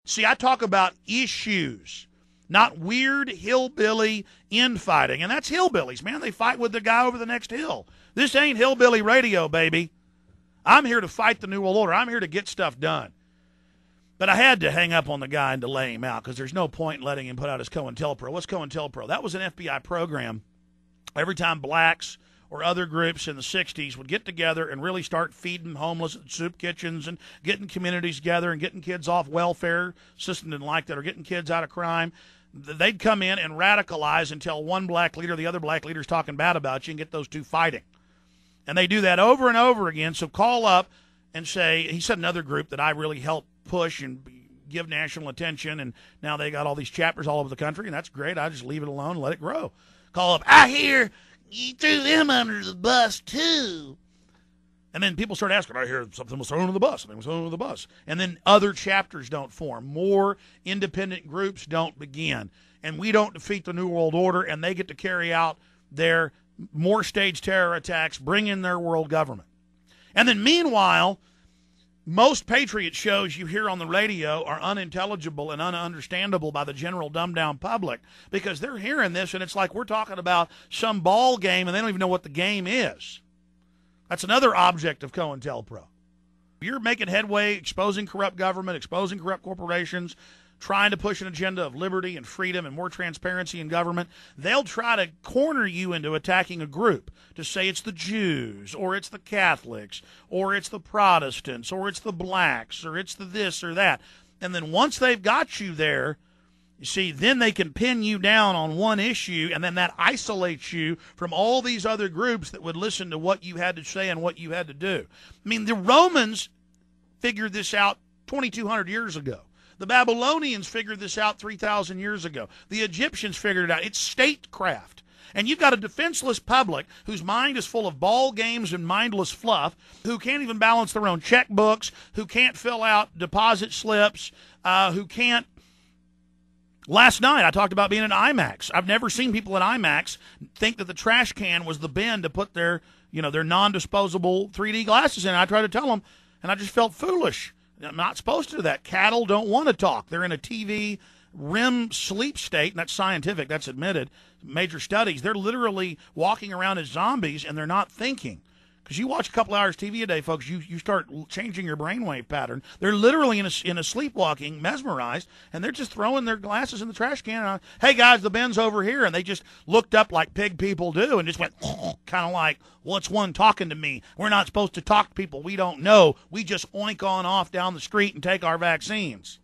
See, I talk about issues, not weird hillbilly infighting. And that's hillbillies, man. They fight with the guy over the next hill. This ain't hillbilly radio, baby. I'm here to fight the New World Order. I'm here to get stuff done. But I had to hang up on the guy and delay him out because there's no point in letting him put out his COINTELPRO. What's COINTELPRO? That was an FBI program. Every time blacks or other groups in the 60s would get together and really start feeding homeless at soup kitchens and getting communities together and getting kids off welfare, system didn't like that, or getting kids out of crime, they'd come in and radicalize until one black leader, the other black leader's talking bad about you, and get those two fighting. And they do that over and over again. So call up and say, he said another group that I really helped push and give national attention, and now they got all these chapters all over the country, and that's great. I just leave it alone and let it grow. Call up, I hear you threw them under the bus too. And then people start asking, I hear something was thrown under the bus, something was thrown under the bus. And then other chapters don't form. More independent groups don't begin. And we don't defeat the New World Order, and they get to carry out their more staged terror attacks, bring in their world government. And then meanwhile, most patriot shows you hear on the radio are unintelligible and ununderstandable by the general dumbed-down public because they're hearing this, and it's like we're talking about some ball game, and they don't even know what the game is. That's another object of COINTELPRO. You're making headway, exposing corrupt government, exposing corrupt corporations, trying to push an agenda of liberty and freedom and more transparency in government. They'll try to corner you into attacking a group to say it's the Jews or it's the Catholics or it's the Protestants or it's the blacks or it's the this or that. And then once they've got you there, you see, then they can pin you down on one issue, and then that isolates you from all these other groups that would listen to what you had to say and what you had to do. I mean, the Romans figured this out 2,200 years ago. The Babylonians figured this out 3,000 years ago. The Egyptians figured it out. It's statecraft. And you've got a defenseless public whose mind is full of ball games and mindless fluff, who can't even balance their own checkbooks, who can't fill out deposit slips, who can't. Last night I talked about being in IMAX. I've never seen people in IMAX think that the trash can was the bin to put their non-disposable 3D glasses in. I tried to tell them, and I just felt foolish. I'm not supposed to do that. Cattle don't want to talk. They're in a TV REM sleep state, and that's scientific. That's admitted. Major studies. They're literally walking around as zombies, and they're not thinking. Because you watch a couple hours TV a day, folks, you start changing your brainwave pattern. They're literally in a sleepwalking, mesmerized, and they're just throwing their glasses in the trash can. And hey, guys, the bin's over here. And they just looked up like pig people do and just went, kind of like, what's one talking to me? We're not supposed to talk to people we don't know. We just oink on off down the street and take our vaccines.